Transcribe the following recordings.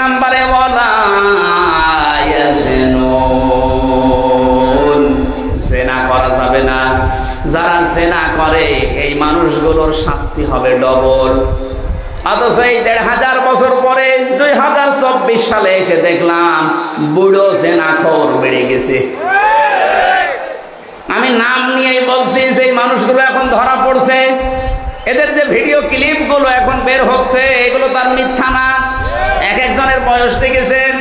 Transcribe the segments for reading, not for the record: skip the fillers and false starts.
নম্বরে ওয়ালা ইয়াজনুন, জেনা করা যাবে না। যারা জেনা করে এই মানুষগুলোর শাস্তি হবে ডবল। অথচ এই ১৫০০ বছর পরে ২০২৪ সালে এসে দেখলাম বুড়ো জেনাখোর বেড়ে গেছে। আমি নাম নিয়েই বলছি, যে মানুষগুলো এখন ধরা পড়ছে, এদের যে ভিডিও ক্লিপ গুলো এখন বের হচ্ছে এগুলো তার মিথ্যা না। এক একজনের বয়স দেখেছেন,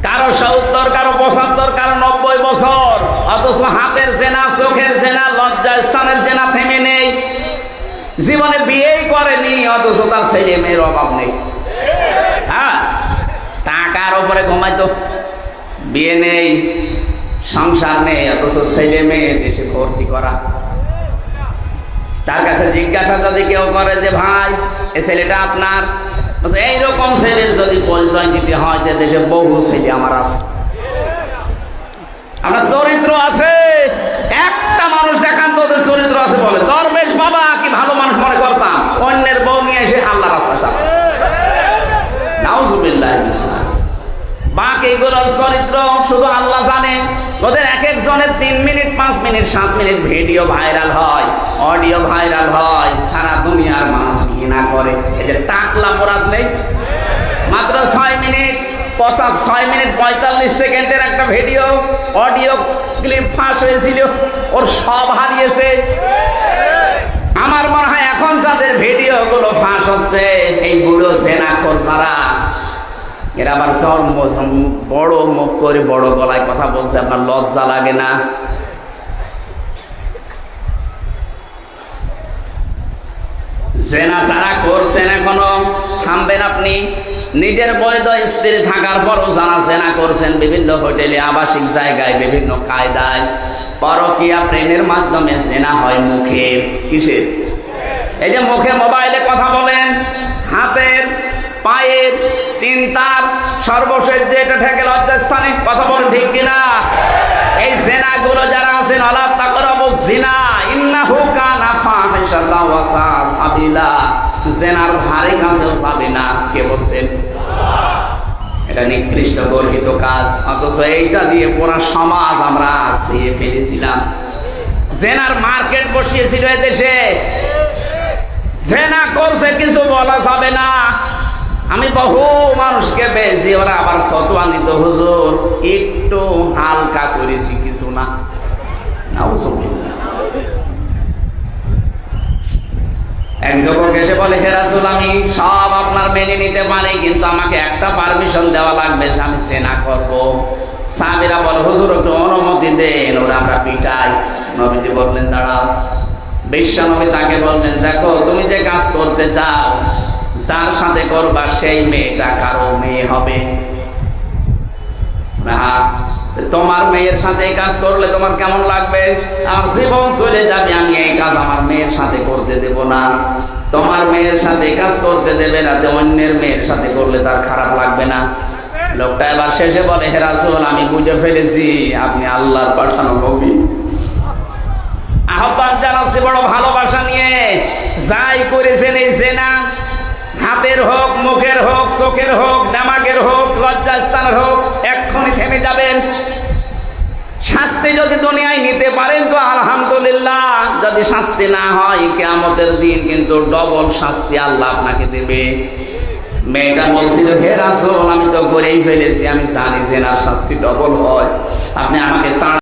কারো ৭০, কারো ৭৫, কারো ৯০ বছর। অথচ হাতের জেনা, চোখের জেনা, লজ্জা স্থানের জেনা থেমে নেই। জীবনে বিয়েই করেনি, অথচ তার ছেলে মেয়ের অভাব নেই। হ্যাঁ, টাকার উপরে ঘুমাইতো, বিয়ে নেই, সংসার নেই, অথচ ছেলে মেয়ে দেশে ভর্তি করা। তার কাছে জিজ্ঞাসা যদি কেউ করে যে ভাই এই ছেলেটা আপনার, এইরকম ছেলের যদি পরিচয় দিতে হয় যে দেশে বহু ছেলে আমার আছে। আপনার চরিত্র আছে, একটা মানুষ দেখান তো ওদের চরিত্র আছে বলে। দরবেশ বাবা কি ভালো মানুষ মনে করতাম, অন্যের বউ নিয়ে এসে আল্লাহ রাস্তা চালা। নাউজুবিল্লাহ। বাকিগুলোর চরিত্র শুধু আল্লাহ জানে। ওদের এক একজনের ৩ minute, ৫ minute, ৭ minute video viral হয়, অডিও ভাইরাল হয়, সারা দুনিয়ার মানুষ ঘৃণা করে। এদের টাকলা মোরাদ নেই, মাত্র ৬ মিনিট 45 সেকেন্ডের একটা ভিডিও অডিও ক্লিপ ফাঁস হয়েছিল, ওর সব হারিয়েছে। আমার মনে হয় এখন যাদের ভিডিও গুলো ফাঁস হচ্ছে এই বুড়ো জেনাখোর যারা, এরা আবার বড় মুখ করে বড় গলায় কথা বলছে, আপনার লজ্জা লাগে না? জেনা যারা করছেন এখনো থামবেন আপনি। নিজের বৈধ স্ত্রী থাকার পরও যারা জেনা করছেন বিভিন্ন হোটেলে, আবাসিক জায়গায়, বিভিন্ন কায়দায়, পরকীয়া প্রেমের মাধ্যমে জেনা হয় মুখের। কিসের? এই যে মুখে মোবাইলে কথা বলেন, হাতের, পায়ের, চিন্তার, সর্বশেষ যে এটা ঠেকে লজ্জাস্থানে কথা বলেন, ঠিক কিনা? এই জেনা গুলো যারা আছেন, আলা তাকরাবুজ জিনা ইন্নাহু কানা ফাহিশাতাও ওয়া সাআ সাবিলা, জেনার ধারে কাছেও যাবে না। কে বলছেন? এটা নিকৃষ্ট গর্হিত কাজ। অথচ এইটা দিয়ে পুরো সমাজ আমরা ছিঁড়ে ফেলেছিলাম। জেনার মার্কেট বসিয়েছিল এদেশে, জেনা করছে কিছু বলা যাবে না। আমি বহু মানুষকে পেয়েছি, ওরা আবার ফতোয়া নিত, হুজুর একটু হালকা করেছি, কিছু না। এক যুবক এসে বলে, হে রাসূল আমি সব আপনার মেনে নিতে পারি, কিন্তু আমাকে একটা পারমিশন দেওয়া লাগবে যে আমি জেনা করব। সাহাবীরা বলে, হুজুর একটু অনুমতি দেন, ওরা আমরা পিটাই। নবীজি বললেন দাঁড়াও। বিশ্বনবী তাকে বললেন, দেখো তুমি যে কাজ করতে চাও, যার সাথে করবা সেই মেয়েটা কারো মেয়ে হবে না। তোমার মেয়ের সাথে এই কাজ করলে তোমার কেমন লাগবে? আমার জীবন চলে যাবে, আমি এই কাজ আমার মেয়ের সাথে করতে দেব না। তোমার মেয়ের সাথে এই কাজ করতে দেবে না, অন্যের মেয়ের সাথে করলে তার খারাপ লাগবে না। লোকটা এবার শেষে বলে, হে রাসূল আমি বুঝে ফেলেছি আপনি আল্লাহর পাঠানো নবী। আহ্বান জানাচ্ছি বড় ভালোবাসা নিয়ে, যাই করেছেন এই জেনা, হাতের হোক, মুখের হোক, চোখের হোক, দিমাগের হোক, লজ্জাস্থানের হোক, এক্ষুনি থেমে যাবেন। শাস্তি যদি দুনিয়ায় নিতে পারেন তো আলহামদুলিল্লাহ, যদি শাস্তি না হয় কিয়ামতের দিন কিন্তু ডবল শাস্তি আল্লাহ আপনাকে দেবে। মেয়েটা বলছিল, হে রাসূল আমি তো করেই ফেলেছি, আমি জানি জেনার শাস্তি ডবল হয়, আপনি আমাকে